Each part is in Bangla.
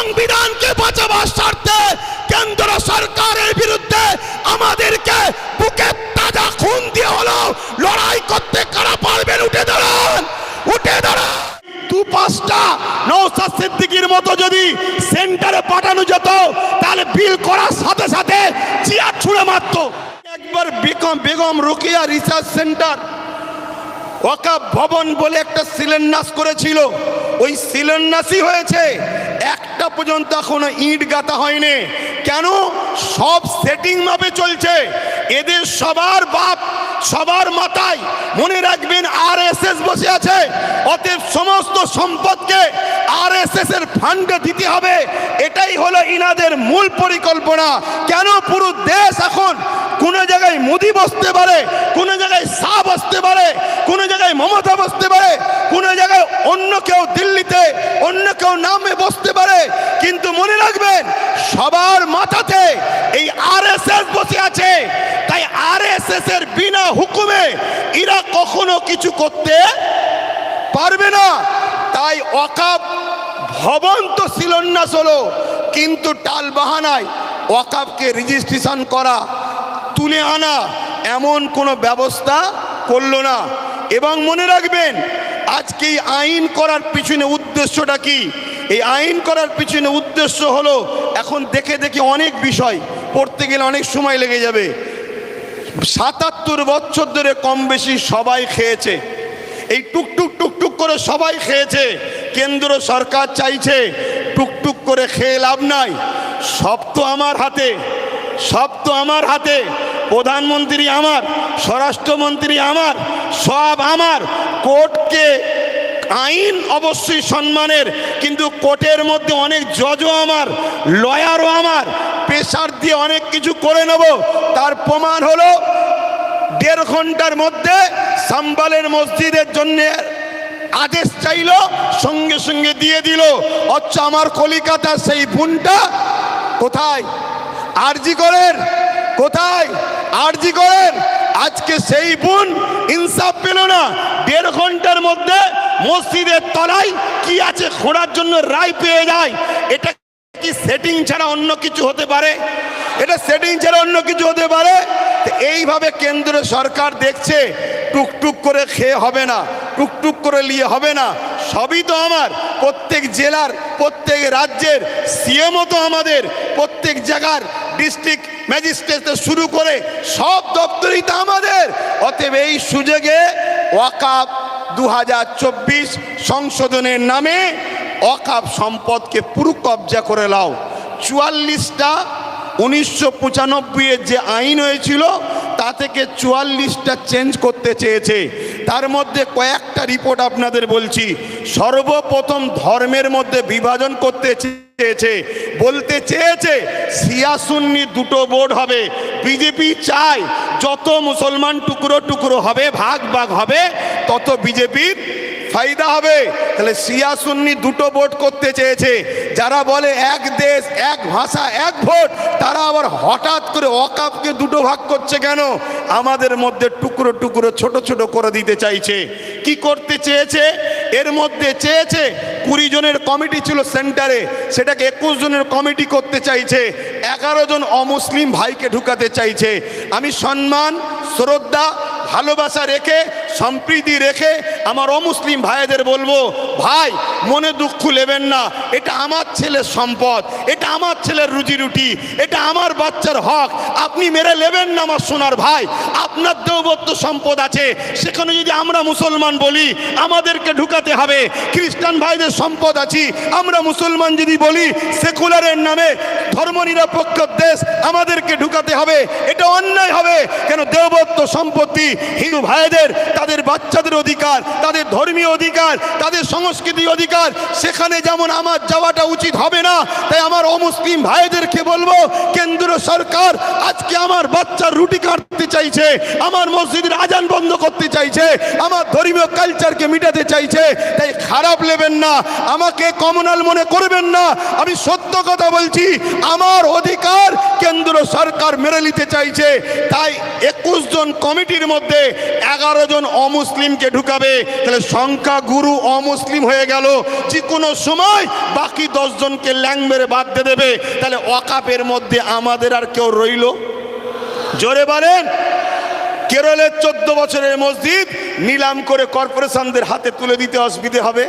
সংবিধানকে বাঁচাবার স্বার্থে কেন্দ্র সরকারের বিরুদ্ধে আমাদেরকে বুকে তাজা খুন দিয়ে হলো লড়াই করতে কারা পারবেন? উঠে দাঁড়ান, উঠে দাঁড়ান। দু পাঁচটা নওশাদ সিদ্দিকীর মতো যদি সেন্টারে পাঠানো যেত তাহলে বিল করার সাথে সাথে চেয়ার ছুঁড়ে মারতো। একবার বেগম রোকেয়া রিসার্চ সেন্টার ওয়াকাফ ভবন বলে একটা শিলান্যাস করেছিল, ওই শিলান্যাসই হয়েছে, একটা পর্যন্ত এখনো ইট গাঁথা হয়নি। কেন? সব সেটিং মাপে চলছে। এদের সবার বাপ সবার মাথায় মনে রাখবেন আরএসএস বসে আছে, অতএব সমস্ত সম্পদকে আরএসএস এর ফান্ডে দিতে হবে, এটাই হলো ইনাদের মূল পরিকল্পনা। কেন? পুরো দেশ এখন কোন জায়গায় মোদি বসতে পারে, কোন জায়গায় শাহ বসতে পারে, কোন জায়গায় মমতা বসতে পারে, কোন জায়গায় অন্য কেউ দিল্লিতে অন্য কেউ নামে বসতে পারে, কিন্তু মনে রাখবেন সবার মাথাতে এই আরএসএস বসে আছে। তাই আরএসএস এর বিনা হুকুমে এরা কখনো কিছু করতে পারবে না। তাই ওয়াকাফ ভবন তো শিলান্যাস হলো, কিন্তু টাল বাহানায় ওয়াকাফকে রেজিস্ট্রেশন করা, তুলে আনা এমন কোনো ব্যবস্থা করলো না। এবং মনে রাখবেন আজকে এই আইন করার পিছনে উদ্দেশ্যটা কি? এই আইন করার পিছনে উদ্দেশ্য হলো, এখন দেখে দেখে অনেক বিষয় পড়তে গেলে অনেক সময় লেগে যাবে। ৭৭ বছর ধরে কম বেশি সবাই খেয়েছে, এই টুকটুক টুকটুক করে সবাই খেয়েছে। কেন্দ্র সরকার চাইছে টুকটুক করে খেয়ে লাভ নাই, সব তো আমার হাতে, সব তো আমার হাতে। প্রধানমন্ত্রী আমার, স্বরাষ্ট্রমন্ত্রী আমার, সব আমার। কোর্টকে আইন অবশ্যই সম্মানের, কিন্তু কোর্টের মধ্যে অনেক জজও আমার, লয়ারও আমার। প্রেসার দিয়ে অনেক কিছু করে নেব। তার প্রমাণ হলো ১.৫ ঘন্টার মধ্যে সাম্বালের মসজিদের জন্য আদেশ চাইল, সঙ্গে সঙ্গে দিয়ে দিল। অথচ আমার কলিকাতার সেই বোনটা কোথায়? আরজি করেন কোথায়? আরজি করেন। আজকে সেই বোন ইনসাফ পেল না। ১.৫ ঘন্টার মধ্যে মসজিদের তলায় কি আছে খোঁড়ার জন্য রায় পেয়ে যায়। এটা কি সেটিং ছাড়া অন্য কিছু হতে পারে? এটা সেটিং ছাড়া অন্য কিছু হতে পারে? এইভাবে কেন্দ্র সরকার দেখছে টুকটুক করে খেয়ে হবে না, টুকটুক করে নিয়ে হবে না। সবই তো আমার, প্রত্যেক জেলার প্রত্যেক রাজ্যের সিএমও তো আমাদের, প্রত্যেক জায়গার ডিস্ট্রিক্ট ম্যাজিস্ট্রেট শুরু করে সব দপ্তরই তো আমাদের। অতএব এই সুযোগে ওয়াকাফ ২০২৪ সংশোধনের নামে ওয়াকাফ সম্পদকে পুরো কবজা করে নাও। ৪৪টা ১৯৯৫-এর যে আইন হয়েছিল তা থেকে ৪৪টা চেঞ্জ করতে চেয়েছে। তার মধ্যে কয়েকটা রিপোর্ট আপনাদের বলছি। সর্বপ্রথম ধর্মের মধ্যে বিভাজন করতে চেয়েছে, বলতে চেয়েছে শিয়া সুন্নি দুটো বোর্ড হবে। বিজেপি চায় যত মুসলমান টুকরো টুকরো হবে, ভাগ ভাগ হবে, তত বিজেপির ফায়দা হবে। তাহলে শিয়া সুন্নি দুটো ভোট করতে চেয়েছে। যারা বলে এক দেশ এক ভাষা এক ভোট, তারা আবার হঠাৎ করে ওয়াকাফকে দুটো ভাগ করছে কেন? আমাদের মধ্যে টুকরো টুকরো ছোট ছোট করে দিতে চাইছে। কি করতে চেয়েছে? এর মধ্যে চেয়েছে ২০ জনের কমিটি ছিল সেন্টারে, সেটাকে ২১ জনের কমিটি করতে চাইছে। ১১ জন অমুসলিম ভাইকে ঢুকাতে চাইছে। আমি সম্মান, শ্রদ্ধা, ভালোবাসা রেখে, সম্প্রীতি রেখে আমার অমুসলিম ভাইদের বলবো, ভাই মনে দুঃখ নেবেন না, এটা আমার ছেলের সম্পদ, এটা আমার ছেলের রুজি রুটি, এটা আমার বাচ্চার হক, আপনি মেরে নেবেন না আমার সোনার ভাই। আপনার দেওবত্ত সম্পদ আছে, সেখানে যদি আমরা মুসলমান বলি আমাদেরকে ঢুকাতে হবে। খ্রিস্টান ভাইদের সম্পদ আছে, আমরা মুসলমান যদি বলি সেকুলারের নামে ধর্মনিরপেক্ষ দেশ আমাদেরকে ঢুকাতে হবে। এটা অন্যায় হবে। কেন? দেওবত্ত সম্পত্তি হিন্দু ভাইদের, তাদের বাচ্চাদের অধিকার, তাদের ধর্মীয় অধিকার, তাদের সংস্কৃতি অধিকার, সেখানে যেমন আমার যাওয়াটা উচিত হবে না। তাই আমার অমুসলিম ভাইদেরকে বলবো, কেন্দ্র সরকার আজকে আমার বাচ্চার রুটি কাটতে চাইছে, আমার মসজিদের আজান বন্ধ করতে চাইছে, আমার ধর্মীয় কালচারকে মিটাতে চাইছে। তাই খারাপ নেবেন না, আমাকে কমনাল মনে করবেন না। আমি সত্য কথা বলছি, আমার অধিকার কেন্দ্র সরকার মেরে নিতে চাইছে। তাই ২১ জন কমিটির মধ্যে ১১ জন অমুসলিমকে ঢুকাবে। তাহলে সংখ্যা গুরু অমুসলিম হয়ে গেল। যে কোনো সময় বাকি ১০ জনকে ঠ্যাং মেরে বাদ দিয়ে দেবে, তাহলে ওয়াকাফের মধ্যে আমাদের আর কেউ রইল? জোরে বলেন। কেরলের 14 বছরের মসজিদ নিলাম করে কর্পোরেশনদের হাতে তুলে দিতে অসুবিধে হবে?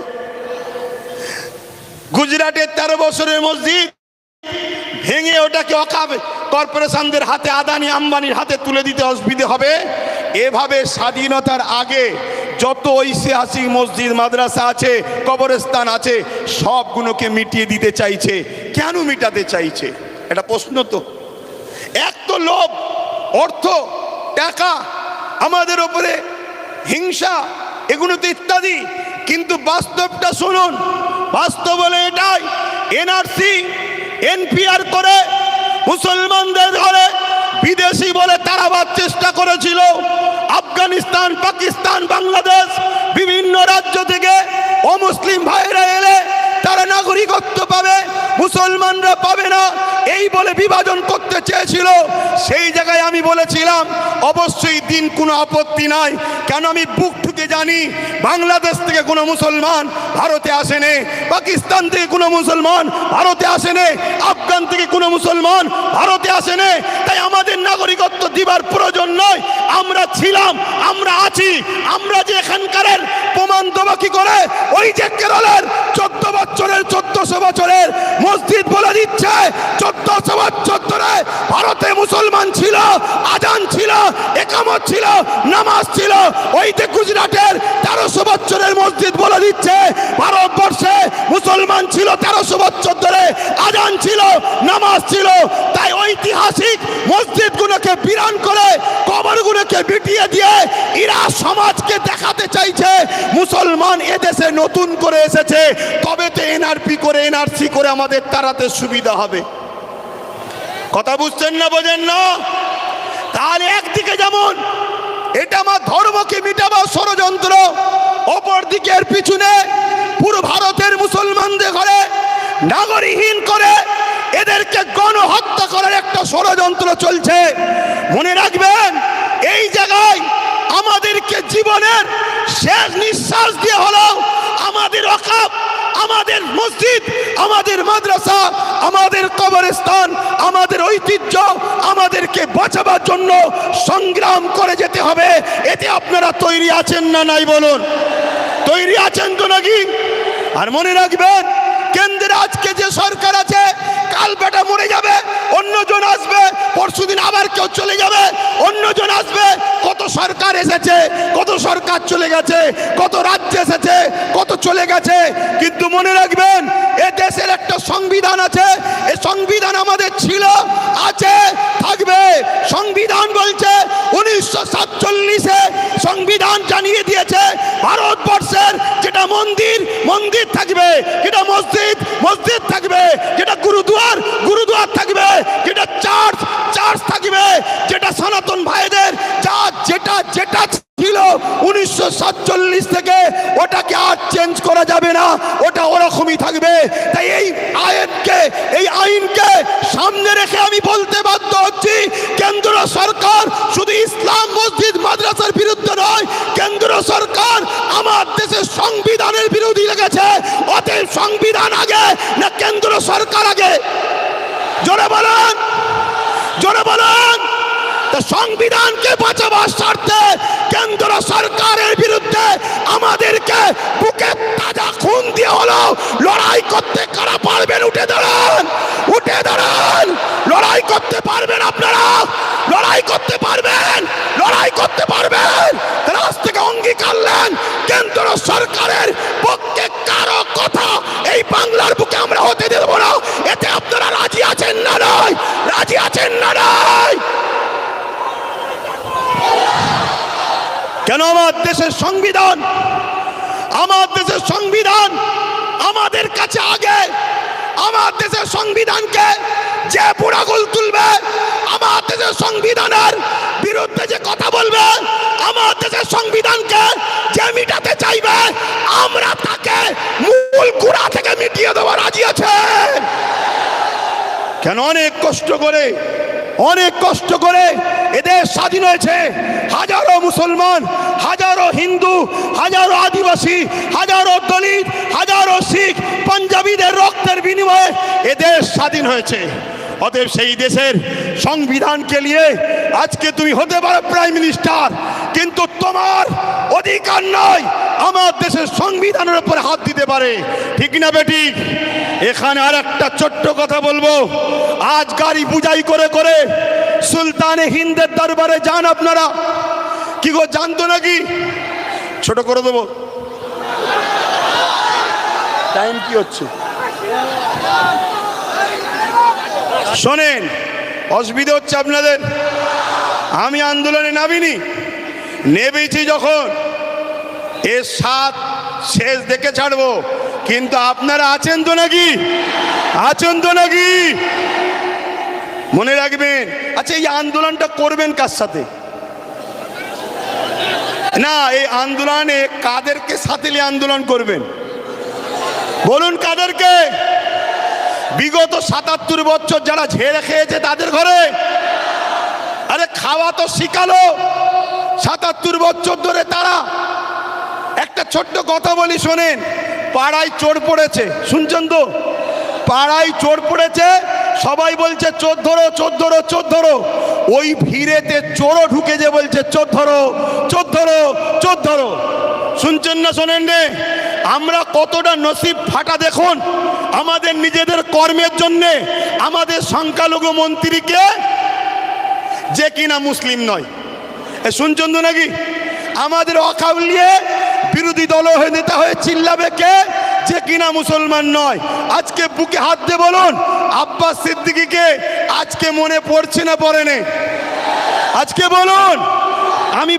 গুজরাটের 13 বছরের মসজিদ ভেঙে ওটাকে ওয়াকাফ কর্পোরেশনদের হাতে, আদানি আম্বানির হাতে তুলে দিতে অসুবিধে হবে? এভাবে স্বাধীনতার আগে যত ঐতিহাসিক মসজিদ মাদ্রাসা আছে, কবরস্থান আছে, সবগুলোকে মিটিয়ে দিতে চাইছে। কেন মিটাতে চাইছে? এটা প্রশ্ন তো। এক তো লোভ, অর্থ, টাকা, আমাদের ওপরে হিংসা, এগুলো তো ইত্যাদি। কিন্তু বাস্তবটা শুনুন, বাস্তব বলে এটাই। এনআরসি এনপিআর করে মুসলমানদের ঘরে বিদেশি বলে তাড়াবার চেষ্টা করেছিল। আফগানিস্তান, পাকিস্তান, বাংলাদেশ বিভিন্ন রাজ্য থেকে অমুসলিম ভাইরা এলে তারা নাগরিকত্ব পাবে, মুসলমানরা পাবে না, এই বলে বিভাজন করতে চেয়েছিল। সেই জায়গায় আমি বলেছিলাম অবশ্যই দিন কোনো আপত্তি নাই, কেন আমি বুক ঠুকে জানি বাংলাদেশ থেকে কোনো মুসলমান ভারতে আসেনি, পাকিস্তান থেকে কোনো মুসলমান ভারতে আসেনি, আফগান থেকে কোনো মুসলমান ভারতে আসেনি। তাই আমাদের নাগরিকত্ব দিবার প্রয়োজন নয়। আমরা ছিলাম, আমরা আছি, আমরা যে এখানকার প্রমাণ দেবো কি করে? ওই যে কেরলের 14 বছরের 1400 বছরের মসজিদ বলে দিচ্ছে 1400 বছর ধরে ভারতে মুসলমান ছিল, আজান ছিল, একামত ছিল, নামাজ ছিল। ওই যে গুজরাটের 1300 বছরের মসজিদ বলে দিচ্ছে ভারতবর্ষে মুসলমান ছিল 1300 বছর ধরে, আজান ছিল, নামাজ ছিল। তাই ঐতিহাসিক মসজিদগুলোকে বিরান করে, কবরগুলোকে বিটিয়ে দিয়ে এরা সমাজকে দেখাতে চাইছে মুসলমান এদেশে নতুন করে এসেছে, তবে তো এনআরপি করে, এনআরসি করে আমাদের তাড়াতে সুবিধা হবে। কথা বুঝছেন না, বোঝেন না? তাহলে একদিকে যেমন এটা আমার ধর্মকে মিটাবার ষড়যন্ত্র, অপর দিকের পিছনে পুরো ভারতের মুসলমানদের ঘরে নাগরিকহীন করে এদেরকে গণহত্যা করার একটা ষড়যন্ত্র চলছে। মনে রাখবেন, এই জায়গায় আমাদেরকে জীবনের শেষ নিঃশ্বাস দিয়ে হলো আমাদের ওয়াকাফ, আমাদের মসজিদ, আমাদের মাদ্রাসা, আমাদের কবরস্থান, আমাদের ঐতিহ্য আমাদেরকে বাঁচাবার জন্য সংগ্রাম করে যেতে হবে। এতে আপনারা তৈরি আছেন না নাই বলুন? তৈরি আছেন তো নাকি? আর মনে রাখবেন, কেন্দ্রে আজকে যে সরকার আছে, কাল বেটা মরে যাবে, অন্যজন আসবে, পরশুদিন আবার কেউ চলে যাবে, অন্যজন আসবে। কত সরকার এসেছে, কত সরকার চলে গেছে, কত রাজ্য এসেছে, কত চলে গেছে। কিন্তু মনে রাখবেন, এ দেশের একটা সংবিধান আছে, এই সংবিধান আমাদের ছিল, আছে, থাকবে। সংবিধান বলছে 1947-এ সংবিধান জানিয়ে দিয়েছে ভারতবর্ষের যেটা মন্দির, মন্দির থাকবে, যেটা মসজিদ, মসজিদ থাকবে, যেটা গুরুদুয়ার, গুরুদুয়ার থাকবে, যেটা চার্চ, চার্চ থাকবে, যেটা সনাতন ভাইদের যা যেটা যেটা ছিল 1947 থেকে ওটাকে আর চেঞ্জ করা যাবে না, ওটা ওরকমই থাকবে। তাই এই আইনকে সামনে রেখে আমি বলতে বাধ্য হচ্ছি, কেন্দ্র সরকার শুধু ইসলাম মসজিদ মাদ্রাসার বিরুদ্ধে নয়, কেন্দ্র সরকার আমার দেশের সংবিধানের বিরোধী লেগেছে। অতএব সংবিধান আগে না কেন্দ্র সরকার আগে? জোরে বলেন, জোরে বলেন। সংবিধানকে বাঁচাবার স্বার্থে কেন্দ্র সরকারের বিরুদ্ধে আমাদেরকে বুকে তাজা খুন দিয়ে হলো লড়াই করতে। কারা পারবেন? উঠে দাঁড়ান, উঠে দাঁড়ান। লড়াই করতে পারবেন আপনারা? লড়াই করতে পারবেন? লড়াই করতে পারবেন? রাজ থেকে অঙ্গীকার নেন, কেন্দ্র সরকারের পক্ষে কারো কথা এই বাংলার বুকে আমরা হতে দেব না। এতে আপনারা রাজি আছেন না নয়? রাজি আছেন না নয়? কেন? আমার দেশের সংবিধান, আমার দেশের সংবিধান আমাদের কাছে আগে। আমার দেশের সংবিধানকে যে বুড়াগুল তুলবে, আমার দেশের সংবিধানের বিরুদ্ধে যে কথা বলবে, আমার দেশের সংবিধানকে যে মিটাতে চাইবে, আমরা তাকে মূল গোড়া থেকে মিটিয়ে দেওয়া রাজি আছে। কেন? অনেক কষ্ট করে, অনেক কষ্ট করে এদেশ স্বাধীন হয়েছে হাজারো মুসলমান, হাজারো হিন্দু, হাজারো আদিবাসী, হাজারো দলিত, হাজারো শিখ, পাঞ্জাবিদের রক্তের বিনিময়ে এদেশ স্বাধীন হয়েছে। অতএব সেই দেশের সংবিধানকে নিয়ে আজকে তুমি হতে পারো প্রাইম মিনিস্টার, কিন্তু তোমার অধিকার নয় আমার দেশের সংবিধানের উপর হাত দিতে পারে। ঠিক না বেটি? এখানে আর একটা ছোট্ট কথা বলবো, আজ গাড়ি বুঝাই করে করে সুলতানে হিন্দের দরবারে যান আপনারা। কি গো, জানতো নাকি? ছোট করে দেবো, টাইম কি হচ্ছে? শোনেন, অসুবিধা হচ্ছে আপনাদের। আমি আন্দোলনে নামিনি, নেমেছি যখন এর সাত শেষ দেখে ছাড়বো, কিন্তু আপনারা আছেন তো নাকি? আছেন তো নাকি? মনে রাখবেন। আচ্ছা, এই আন্দোলনটা করবেন কার সাথে? না, এই আন্দোলনে কাদেরকে সাথে নিয়ে আন্দোলন করবেন বলুন? কাদেরকে? বিগত ৭৭ বছর যারা ঝেড়ে খেয়েছে তাদের ঘরে? আরে খাওয়া তো শিখালো ৭৭ বছর ধরে তারা। একটা ছোট্ট কথা বলি শোনেন, পাড়ায় চোর পড়েছে, শুনছেন তো? পাড়ায় চোর পড়েছে, সবাই বলছে চোর ধরো, চোর ধরো, চোর ধরো। ওই ভিড়েতে চোরও ঢুকে যে বলছে চোর ধরো, চোর ধরো, চোর ধরো। শুনছেন না শোনেন রে? আমরা কতটা নসিব ফাটা দেখুন আমাদের নিজেদের কর্মের জন্যে আমাদের সংখ্যালঘু মন্ত্রীকে, যে কিনা মুসলিম নয়। শুনছেন তো নাকি? আমাদের ওয়াকফ নিয়ে বিরোধী দল হয়ে নেতা হয়ে চিল্লাবে কে? যে কিনা মুসলমান নয়। আজকে বুকে হাত দিয়ে বলুন, আব্বাস সিদ্দিকীকে আজকে মনে পড়ছে না পড়েনি? আজকে বলুন। আমি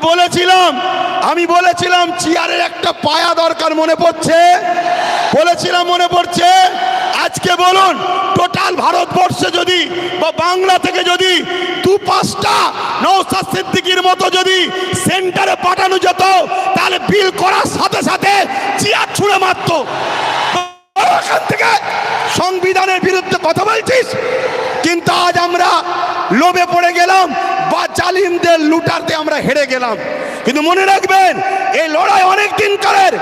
বলেছিলাম চেয়ারের একটা পায়া দরকার, মনে পড়ছে? বলেছিলাম, মনে পড়ছে? আজকে বলুন, টোটাল ভারতবর্ষে যদি বা বাংলা থেকে যদি ২-৫টা নওশাদ সিদ্দিকীর মতো যদি সেন্টারে পাঠানো যেত, তাহলে বিল করার সাথে সাথে চেয়ার ছুঁড়ে মারত। এখান থেকে সংবিধানের বিরুদ্ধে কথা বলছিস, কিন্তু আজ আমরা লোভে পড়ে গেলাম বা জালিমদের লুটাতে আমরা হেরে গেলাম। কিন্তু মনে রাখবেন, এই লড়াই অনেক দিন কালের।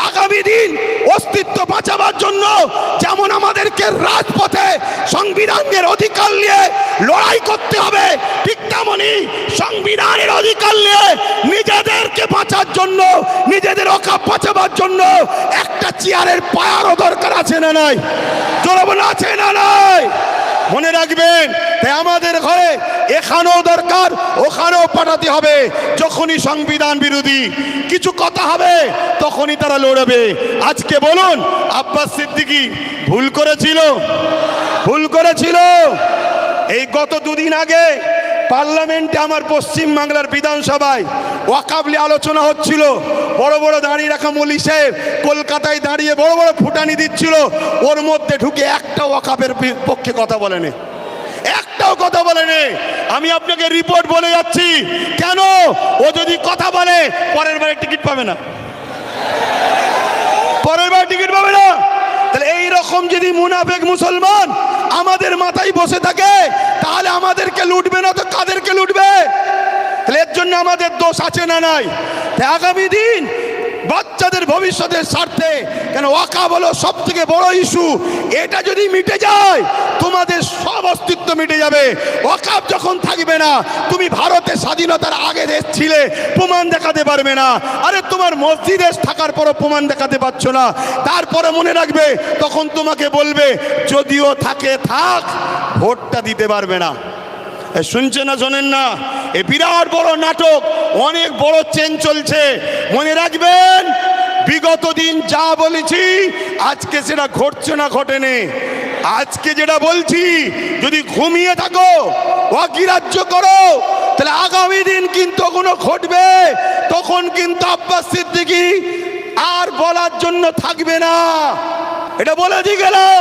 আগামী দিন অস্তিত্ব বাঁচাবার জন্য যেমন আমাদেরকে রাজপথে সংবিধানের অধিকার নিয়ে লড়াই করতে হবে, ঠিক তেমনি সংবিধানের অধিকার নিয়ে নিজেদেরকে বাঁচার জন্য, নিজেদের ওয়াকফ বাঁচাবার জন্য একটা চেয়ারের পায়ারও দরকার আছে না নাই? জনগণ আছে না নাই? মনে রাখবেন, তাই আমাদের ঘরে এখানেও দরকার, ওখানেও পাঠাতে হবে। যখনই সংবিধান বিরোধী কিছু কথা হবে তখনই তারা লড়বে। আজকে বলুন, আব্বাস সিদ্দিকী ভুল করেছিল। এই গত দুদিন আগে পার্লামেন্টে আমার পশ্চিম বাংলার বিধানসভায় ওয়াকফ নিয়ে আলোচনা হচ্ছিল। বড় বড় দাঁড়িয়ে রাখা মৌলী সাহেব কলকাতায় দাঁড়িয়ে বড় বড় ফুটানি দিচ্ছিল, ওর মধ্যে ঢুকে একটা ওয়াকফের পক্ষে কথা বলেনি, একটাও কথা বলেনি। আমি আপনাকে রিপোর্ট বলে যাচ্ছি, কেন? ও যদি কথা বলে পরের বারে টিকিট পাবে না, তাহলে এই রকম যদি মুনাফেক মুসলমান আমাদের মাথায় বসে থাকে, তাহলে আমাদেরকে লুটবে না তো কাদেরকে লুটবে? তাহলে এর জন্য আমাদের দোষ আছে না নাই? তাই আগামী দিন বাচ্চাদের ভবিষ্যতের স্বার্থে, কেন ওয়াকফ হলো সব থেকে বড় ইস্যু, এটা যদি মিটে যায় তোমাদের সব অস্তিত্ব মিটে যাবে। ওয়াকফ যখন থাকবে না, তুমি ভারতের স্বাধীনতার আগে দেশ ছিলে, প্রমাণ দেখাতে পারবে না। আরে তোমার মসজিদে থাকার পরও প্রমাণ দেখাতে পারছো না, তারপরে মনে রাখবে তখন তোমাকে বলবে যদিও থাকে থাক, ভোটটা দিতে পারবে না। শুনছে না শোনেন না? এ বিরাট বড় নাটক, অনেক বড় চেন চলছে। মনে রাখবেন, বিগত দিন যা বলেছি আজকে সেটা ঘটছে না ঘটেনি। আজকে যেটা বলছি যদি ঘুমিয়ে থাকো, অগ্রাহ্য করো, তাহলে আগামী দিন কিন্তু কোনো ঘটবে। তখন কিন্তু আব্বাস সিদ্দিকী আর বলার জন্য থাকবে না। এটা বলে দিয়ে গেলাম।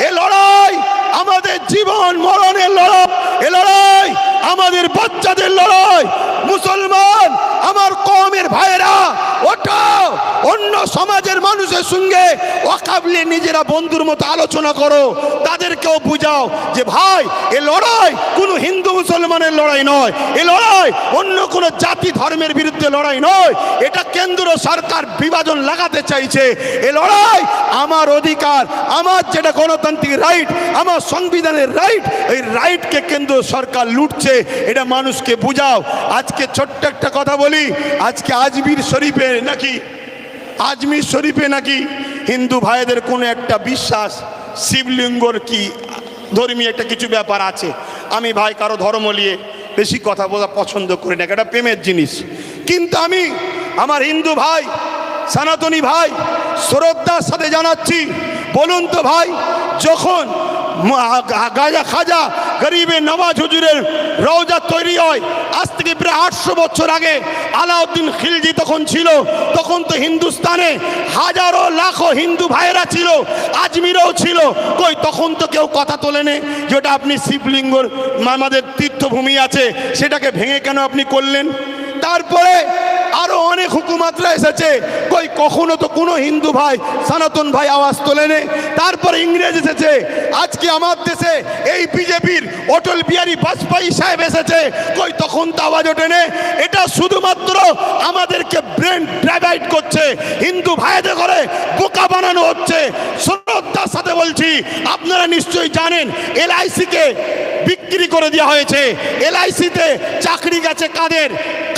এ লড়াই আমাদের জীবন মরণের লড়াই, এ লড়াই আমাদের বাচ্চাদের লড়াই। মুসলমান আমার কওমের ভাইয়েরা ওঠো, অন্য সমাজের মানুষের সঙ্গে ওয়াকাবলে নিজেরা বন্ধুর মতো আলোচনা করো, তাদেরকেও বুঝাও যে ভাই এ লড়াই কোনো হিন্দু মুসলমানের লড়াই নয়, এ লড়াই অন্য কোনো জাতি ধর্মের বিরুদ্ধে লড়াই নয়, এটা কেন্দ্র সরকার বিভাজন লাগাতে চাইছে। এ লড়াই আমার অধিকার, আমার যেটা গণতান্ত্রিক রাইট, আমার সংবিধানের রাইট, এই রাইটকে কেন্দ্র সরকার লুটছে, এটা মানুষকে বুঝাও। আজকে ছোট্ট একটা কথা বলি, আজকে আজমির শরীফে নাকি হিন্দু ভাইদের কোনো একটা বিশ্বাস শিবলিঙ্গর কি ধর্মীয় একটা কিছু ব্যাপার আছে। আমি ভাই কারো ধর্ম নিয়ে বেশি কথা বলা পছন্দ করি না, এটা প্রেমের জিনিস। কিন্তু আমি আমার হিন্দু ভাই সনাতনী ভাই শ্রদ্ধার সাথে জানাচ্ছি, বলুন তো ভাই, যখন খাজা গরিবে নওয়াজ হুজুরের রওজা তৈরি হয় আজ থেকে প্রায় 800 বছর আগে, আলাউদ্দিন খিলজি তখন ছিল, তখন তো হিন্দুস্তানে হাজারো লাখো হিন্দু ভাইয়েরা ছিল, আজমিরেও ছিল, কই তখন তো কেউ কথা তোলেনি যেটা আপনি শিবলিঙ্গর আমাদের তীর্থভূমি আছে সেটাকে ভেঙে কেন আপনি করলেন? তারপরে আরো অনেক হুকুমাতরা এসেছে, কই কখনো তো কোনো হিন্দু ভাই সনাতন ভাই আওয়াজ তোলেনি। তারপর ইংরেজ এসেছে, আজকে আমার দেশে এই বিজেপির অটল বিহারী বাজপেয়ী সাহেব এসেছে, কই তখন তো আওয়াজ ওঠেনি। এটা শুধুমাত্র আমাদেরকে ব্রেন ডাইভার্ট করছে, হিন্দু ভাইদের করে বোকা বানানো হচ্ছে। শ্রদ্ধার সাথে বলছি, আপনারা নিশ্চয়ই জানেন LIC-কে বিক্রি করে দেওয়া হয়েছে। LIC-তে চাকরি গেছে কাদের?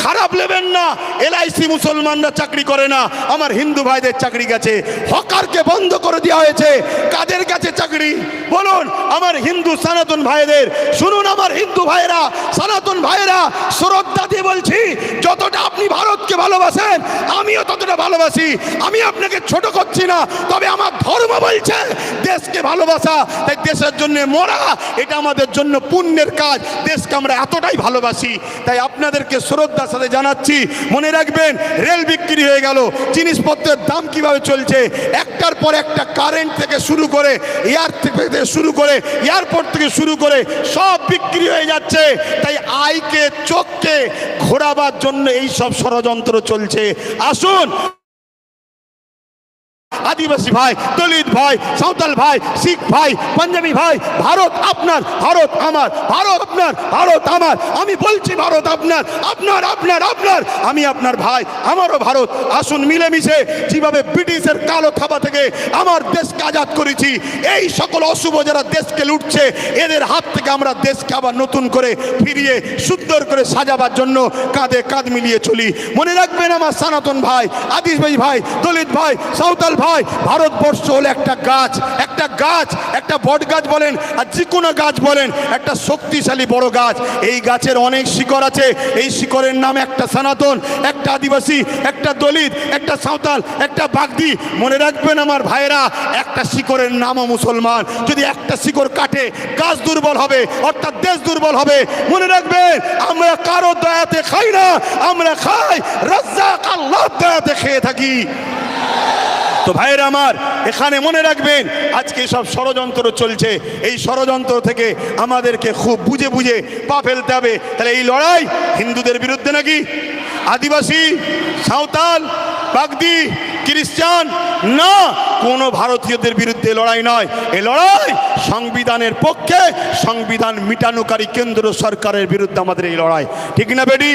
খারাপ নেবেন না, LIC মুসলমানরা চাকরি করে না, আমার হিন্দু ভাইদের চাকরি গেছে। হকারকে বন্ধ করে দেওয়া হয়েছে, কাদের কাছে চাকরি বলুন? আমার হিন্দু সনাতন ভাইদের। শুনুন আমার হিন্দু ভাইয়েরা, সনাতন ভাইয়েরা, শ্রদ্ধা দিয়ে বলছি, যতটা আপনি ভারতকে ভালোবাসেন আমিও ততটা ভালোবাসি। আমি আপনাকে ছোট করছি না, তবে আমার ধর্ম বলছে দেশকে ভালোবাসা, তাই দেশের জন্য মরা এটা আমাদের জন্য পুণ্যের কাজ। দেশকে আমরা এতটাই ভালোবাসি, তাই আপনাদেরকে শ্রদ্ধার সাথে জানাচ্ছি, মনে রাখবেন রেল বিক্রি হয়ে গেল, জিনিসপত্রের দাম কিভাবে চলছে, একটার পর একটা, কারেন্ট থেকে শুরু করে এয়ারপোর্ট থেকে শুরু করে সব বিক্রি হয়ে যাচ্ছে। তাই আইকে চোখকে ঘোরাবার জন্য এই সব ষড়যন্ত্র চলছে। আসুন আদিবাসী ভাই, দলিত ভাই, সাঁওতাল ভাই, শিখ ভাই, পাঞ্জাবি ভাই, ভারত আপনার, ভারত আমার, ভারত আপনার, ভারত আমার। আমি বলছি ভারত আপনার, আপনার আপনার আপনার, আমি আপনার ভাই, আমারও ভারত। আসুন মিলেমিশে যেভাবে ব্রিটিশের কালো থাবা থেকে আমার দেশকে আজাদ করেছি, এই সকল অশুভ যারা দেশকে লুটছে এদের হাত থেকে আমরা দেশকে আবার নতুন করে ফিরিয়ে সুন্দর করে সাজাবার জন্য কাঁধে কাঁধ মিলিয়ে চলি। মনে রাখবেন আমার সনাতন ভাই, আদিবাসী ভাই, দলিত ভাই, সাঁওতাল ভাই, ভারতবর্ষ হলো একটা গাছ, একটা বট গাছ বলেন আর যে কোনো গাছ বলেন, একটা শক্তিশালী বড় গাছ। এই গাছের অনেক শিকড় আছে, এই শিকড়ের নাম একটা সনাতন, একটা আদিবাসী, একটা দলিত, একটা সাঁওতাল, একটা বাগদি। মনে রাখবেন আমার ভাইরা, একটা শিকড়ের নামও মুসলমান। যদি একটা শিকড় কাটে গাছ দুর্বল হবে, অর্থাৎ দেশ দুর্বল হবে। মনে রাখবেন আমরা কারো দয়াতে খাই না, আমরা খাই রাজ্জাক আল্লাহর দয়াতে খেয়ে থাকি। তো ভাইয়েরা আমার, এখানে মনে রাখবেন আজকে সব ষড়যন্ত্র চলছে, এই ষড়যন্ত্র থেকে আমাদেরকে খুব বুঝে বুঝে পা ফেলতে হবে। তাহলে এই লড়াই হিন্দুদের বিরুদ্ধে নাকি আদিবাসী, সাঁওতাল, বাগদি, খ্রিস্টান না, কোনো ভারতীয়দের বিরুদ্ধে লড়াই নয়। এই লড়াই সংবিধানের পক্ষে, সংবিধান মিটানোকারী কেন্দ্র সরকারের বিরুদ্ধে আমাদের এই লড়াই, ঠিক না বেটি?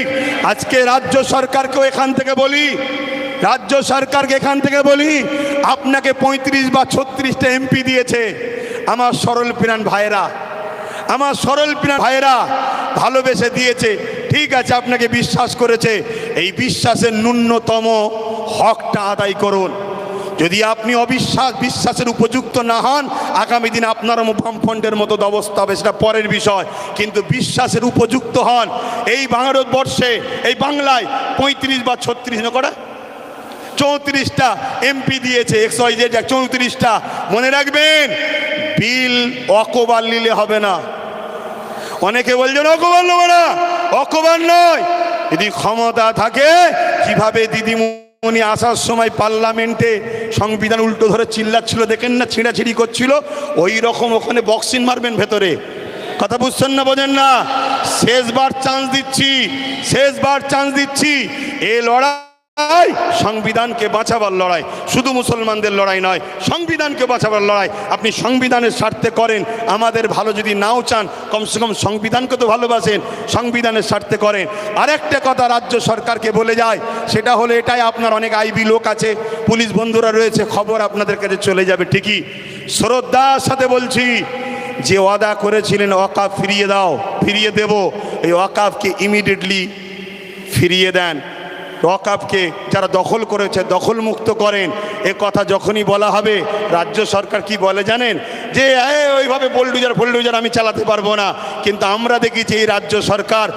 আজকে রাজ্য সরকারকেও এখান থেকে বলি, আপনাকে 35 বা 36টা MP দিয়েছে আমার সরল প্রাণ ভাইয়েরা, ভালোবেসে দিয়েছে, ঠিক আছে, আপনাকে বিশ্বাস করেছে, এই বিশ্বাসের ন্যূনতম হকটা আদায় করুন। যদি আপনি বিশ্বাসের উপযুক্ত না হন, আগামী দিন আপনার বামফ্রন্টের মতো অবস্থা হবে, সেটা পরের বিষয়। কিন্তু বিশ্বাসের উপযুক্ত হন। এই ভারতবর্ষে, এই বাংলায় 35 বা 36 কটা 34টা MP দিয়েছে, XYZ 34টা। মনে রাখবেন বিল অকবার নিলে হবে না। অনেকে বলছেন অকবার নেবে না, অকবার নয়। যদি ক্ষমতা থাকে, কিভাবে দিদিমণি আসার সময় পার্লামেন্টে সংবিধান উল্টো ধরে চিল্লাচ্ছিল, দেখেন না, ছিঁড়াছিঁড়ি করছিল, ওই রকম ওখানে বক্সিং মারবেন ভেতরে। কথা বুঝছেন না, বোঝেন না? শেষবার চান্স দিচ্ছি, এই লড়াই সংবিধানকে বাঁচাবার লড়াই, শুধু মুসলমানদের লড়াই নয়, সংবিধানকে বাঁচাবার লড়াই। আপনি সংবিধানের স্বার্থে করেন, আমাদের ভালো যদি নাও চান কমসে কম সংবিধানকে তো ভালোবাসেন, সংবিধানের স্বার্থে করেন। আরেকটা কথা রাজ্য সরকারকে বলে যায়, সেটা হলো এটাই, আপনার অনেক আইবি লোক আছে, পুলিশ বন্ধুরা রয়েছে, খবর আপনাদের কাছে চলে যাবে ঠিকই। শ্রদ্ধার সাথে বলছি, যে ওয়াদা করেছিলেন ওয়াকাফ ফিরিয়ে দাও, ফিরিয়ে দেব, এই ওয়াকাফকে ইমিডিয়েটলি ফিরিয়ে দেন। ওয়াকাফকে যারা দখল করেছে দখল মুক্ত করেন। এ কথা যখনই বলা হবে, রাজ্য সরকার কি বলে জানেন, যে ওইভাবে বোলডুজার আমি চালাতে পারবো না। কিন্তু আমরা দেখেছি এই রাজ্য সরকার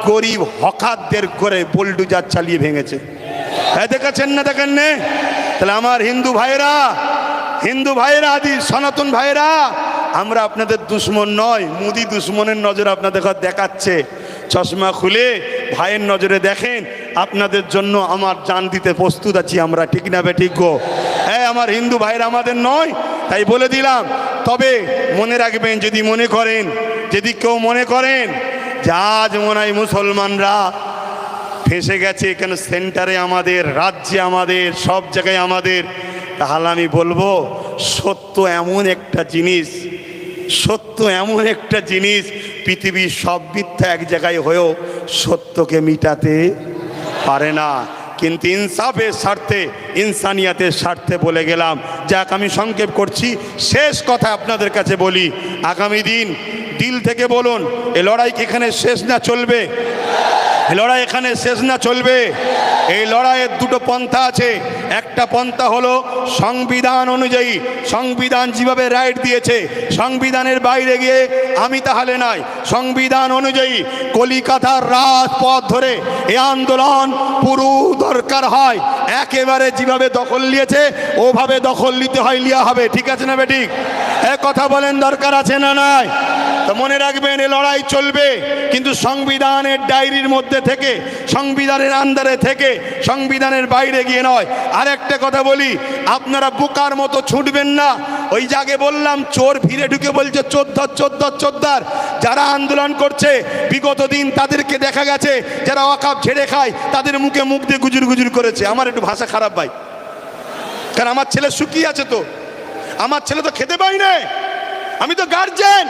গরিব হকারদের করে বোলডুজার চালিয়ে ভেঙেছে। হ্যাঁ, দেখেছেন না? দেখেন না? তাহলে আমার হিন্দু ভাইয়েরা আদি সনাতন ভাইয়েরা, আমরা আপনাদের দুশ্মন নয়, মোদি দুশ্মনের নজর আপনাদের দেখাচ্ছে। চশমা খুলে ভাইয়ের নজরে দেখেন, আপনাদের জন্য আমার জান দিতে প্রস্তুত আছি আমরা, ঠিক না বেঠিক গো? হ্যাঁ, আমার হিন্দু ভাইয়েরা আমাদের নয়, তাই বলে দিলাম। তবে মনে রাখবেন, যদি কেউ মনে করেন যে আজ মনে হয় মুসলমানরা ফেঁসে গেছে, কেন সেন্টারে আমাদের, রাজ্যে আমাদের, সব জায়গায় আমাদের, তাহলে আমি বলবো সত্য এমন একটা জিনিস, পৃথিবীর সব মিথ্যা এক জায়গায় হয়েও সত্যকে মিটাতে পারে না। কিন্তু ইনসাফের স্বার্থে, ইনসানিয়াতের স্বার্থে বলে গেলাম। যাক, আমি সংক্ষেপ করছি, শেষ কথা আপনাদের কাছে বলি, আগামী দিল থেকে বলুন, এই লড়াই কি এখানে শেষ না চলবে? এই লড়াইয়ের দুটো পন্থা আছে। একটা পন্থা হলো সংবিধান অনুযায়ী, সংবিধান যেভাবে রাইট দিয়েছে, সংবিধানের বাইরে গিয়ে আমি তাহলে নাই, সংবিধান অনুযায়ী কলিকাতার রাজপথ ধরে এই আন্দোলন পুরো দরকার হয়, একেবারে যেভাবে দখল নিয়েছে ওভাবে দখল নিতে হয়, লিয়া হবে। ঠিক আছে না বেঠিক? কথা বলেন, দরকার আছে না নাই? তো মনে রাখবেন, এ লড়াই চলবে, কিন্তু সংবিধানের ডায়েরির মধ্যে থেকে, সংবিধানের আন্ডারে থেকে, সংবিধানের বাইরে গিয়ে নয়। আর একটা কথা বলি, আপনারা বোকার মতো ছুটবেন না। ওই জায়গায় বললাম, চোর ভিড়ে ঢুকে বলছে চোদ্দার। যারা আন্দোলন করছে বিগত দিন তাদেরকে দেখা গেছে, যারা ওয়াকাফ ছেড়ে খায় তাদের মুখে মুখ দিয়ে গুজুর করেছে। আমার একটু ভাষা খারাপ ভাই, কারণ আমার ছেলে শুকিয়ে আছে, তো আমার ছেলে তো খেতে পাই না, আমি তো গার্জেন,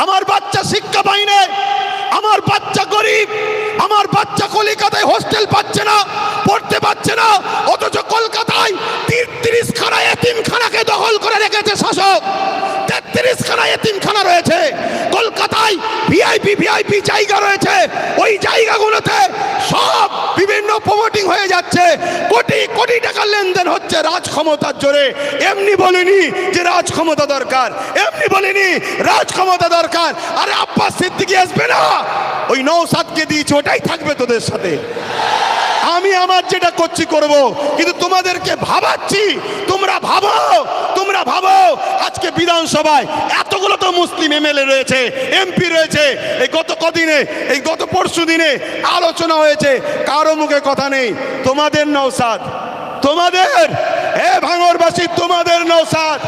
আমার বাচ্চা শিক্ষা পাই না, আমার বাচ্চা গরিব, আমার বাচ্চা কলকাতায় হোস্টেল পাচ্ছে না, পড়তে পাচ্ছে না, অথচ কলকাতায় 33 খানা এতিমখানাকে দখল করে রেখেছে শাসক। 33 খানা এতিমখানা রয়েছে কলকাতায়, ভিআইপি জায়গা রয়েছে, ওই জায়গাগুলোতে সব বিভিন্ন প্রমোটিং হয়ে যাচ্ছে, কোটি টাকার লেনদেন হচ্ছে রাজ ক্ষমতার জোরে। এমনি বলিনি যে রাজ ক্ষমতা দরকার, এমনি বলিনি রাজ ক্ষমতা দরকার। আরে আব্বাস সিদ্দিকী আসবে না, ওই নওশাদকে দিয়েছে, ওটাই থাকবে তোদের সাথে। আমি আমার যেটা করছি করব, কিন্তু তোমাদেরকে ভাবাচ্ছি, তোমরা ভাবো আজকে বিধানসভায় এতগুলো তো মুসলিম এমএলএ রয়েছে, এমপি রয়েছে, এই গত পরশু দিনে আলোচনা হয়েছে, কারো মুখে কথা নেই। তোমাদের নওশাদ, তোমাদের ভাঙড়বাসী, তোমাদের নওশাদ,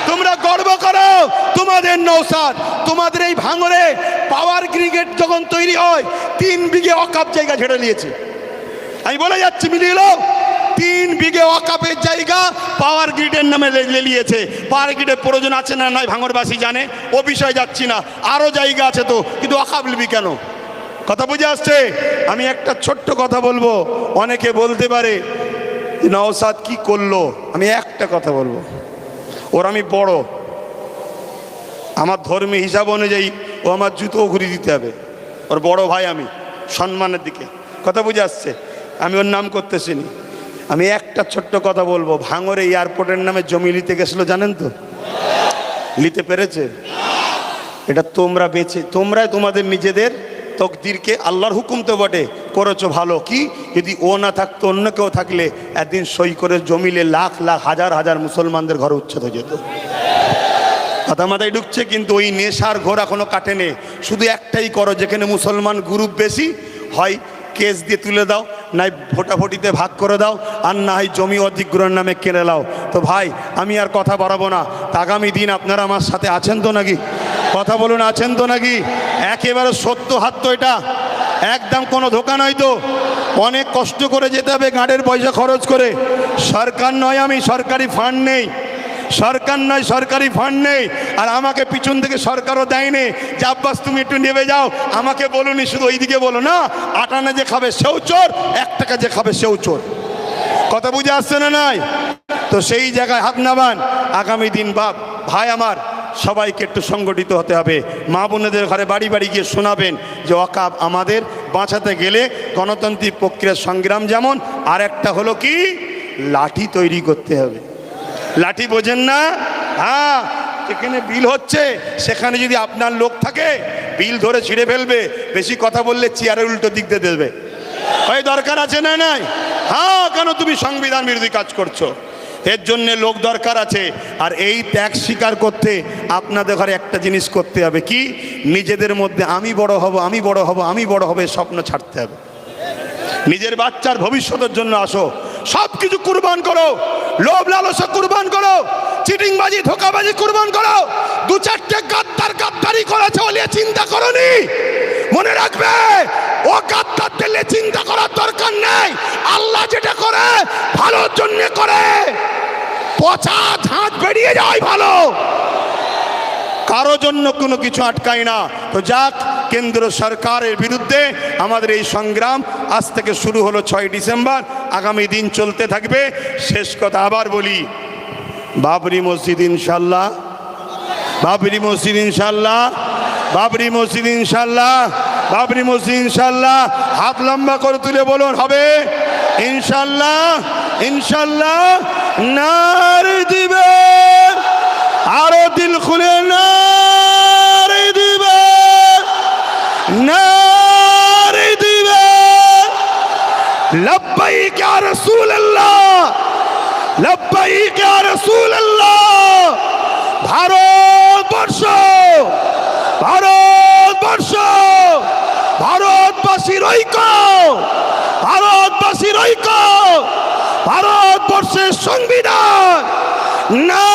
তোমরা গর্ব করো, তোমাদের নওশাদ। তোমাদের এই ভাঙড়ে পাওয়ার গ্রিগেড যখন তৈরি হয় 3 বিঘে ওয়াকাফ জায়গা ছেড়ে নিয়েছে। আমি বলে যাচ্ছি, মিলিয়ে 3 বিঘে ওয়াকাফের জায়গা পাওয়ার গ্রিডের নামে নিয়েছে। পাওয়ার গ্রিডের প্রয়োজন আছে না নাই ভাঙড়বাসী জানে, ও বিষয়ে যাচ্ছি না। আরো জায়গা আছে তো, কিন্তু ওয়াকাফ নিবি কেন? কথা বুঝে আসছে? আমি একটা ছোট্ট কথা বলবো, অনেকে বলতে পারে নওশাদ কি করলো। আমি একটা কথা বলবো, ওর আমি বড়, আমার ধর্মীয় হিসাব অনুযায়ী ও আমার জুতো ঘুরিয়ে দিতে হবে, ওর বড় ভাই আমি, সম্মানের দিকে। কথা বুঝে আসছে? আমি ওর নাম করতেছি না। আমি একটা ছোট্ট কথা বলবো, ভাঙড়ে এয়ারপোর্টের নামে জমি নিতে গেছিলো, জানেন তো? নিতে পেরেছে? এটা তোমরাই তোমাদের নিজেদের তকদিরকে, আল্লাহর হুকুম তো বটে, করেছো ভালো। কি যদি ও না থাকতো, অন্য কেউ থাকলে একদিন সই করে জমিলে লাখ হাজার মুসলমানদের ঘরে উচ্ছেদ হয়ে যেত। কথা মাথায় ঢুকছে? কিন্তু ওই নেশার ঘোর এখনো কাটেনি। শুধু একটাই করো, যেখানে মুসলমান গ্রুপ বেশি হয় কেস দিয়ে তুলে দাও, নাই ভোটাভুটিতে ভাগ করে দাও, আর না হয় জমি অধিগ্রহণ নামে কেড়ে দাও। তো ভাই, আমি আর কথা বাড়াবো না। আগামী দিন আপনারা আমার সাথে আছেন তো নাকি? কথা বলুন, আছেন তো নাকি? একেবারে সত্য হাত তো, এটা একদম কোনো ধোকা নয় তো। অনেক কষ্ট করে যেতে হবে, গাড়ির পয়সা খরচ করে। সরকার নয়, আমি সরকারি ফান্ড নেই, সরকার নয়, সরকারি ফান্ড নেই। আর আমাকে পিছন থেকে সরকারও দেয়নি যে আব্বাস তুমি একটু নেমে যাও, আমাকে বলুনি, শুধু ওইদিকে বলো না, আটানা যে খাবে সেও চোর, 1 টাকা যে খাবে সেও চোর। কথা বুঝে আসছে না? নাই তো সেই জায়গায় হাত নামান। আগামী দিন ভাই আমার সবাইকে একটু সংগঠিত হতে হবে। মা বোনেদের ঘরে বাড়ি বাড়ি গিয়ে শোনাবেন যে ওয়াকফ আমাদের বাঁচাতে গেলে গণতান্ত্রিক প্রক্রিয়ার সংগ্রাম যেমন, আর একটা হলো কি, লাঠি তৈরি করতে হবে। লাঠি বোঝেন না? হ্যাঁ, যেখানে বিল হচ্ছে সেখানে যদি আপনার লোক থাকে বিল ধরে ছিঁড়ে ফেলবে, বেশি কথা বললে চেয়ারের উল্টো দিক দিয়ে দেবে। ওই দরকার আছে না? নাই? হ্যাঁ, কেন তুমি সংবিধান বিরোধী কাজ করছো? এর জন্য লোক দরকার আছে। আর এই ত্যাগ স্বীকার করতে আপনাদের ঘরে একটা জিনিস করতে হবে কি, নিজেদের মধ্যে আমি বড় হব, আমি বড় হব, আমি বড় হবে স্বপ্ন ছাড়তে হবে। নিজের বাচ্চার ভবিষ্যতের জন্য আসো, সব কিছু কুরবান করো, লোভ লালসা কুরবান করো, চিটিংবাজি ধোকাবাজি কুরবান করো। 2-4টে গাদ্দারি করেছে বলে চিন্তা করনি, মনে রাখবে ও গাদ্দারদের চিন্তা করার দরকার নেই। আল্লাহ যেটা করে ভালোর জন্য করে, পচা ঝাঁট বেরিয়ে যায় ভালো, কারো জন্য কোনো কিছু আটকায় না। তো যাক, কেন্দ্র সরকারের বিরুদ্ধে আমাদের এই সংগ্রাম আজ থেকে শুরু হলো 6 ডিসেম্বর, আগামী দিন চলতে থাকবে। শেষ কথা আবার বলি, বাবরি মসজিদ ইনশাল্লাহ, বাবরি মসজিদ ইনশাল্লাহ, বাবরি মসজিদ ইনশাল্লাহ, বাবরি মসজিদ ইনশাল্লাহ। হাত লম্বা করে তুলে বলুন, হবে ইনশাল্লাহ, ইনশাল্লাহ। নারে দিবে, আরো দিল খুলে নারে দিবে, নারে দিবে। লব্বাইক ইয়া রাসূলুল্লাহ, লব্বাইক ইয়া রাসূলুল্লাহ। ভারতবর্ষ, ভারতবর্ষ, ভারতবাসীর ঐক্য, ভারতবাসীর ঐক্য, ভারতবর্ষের সংবিধান না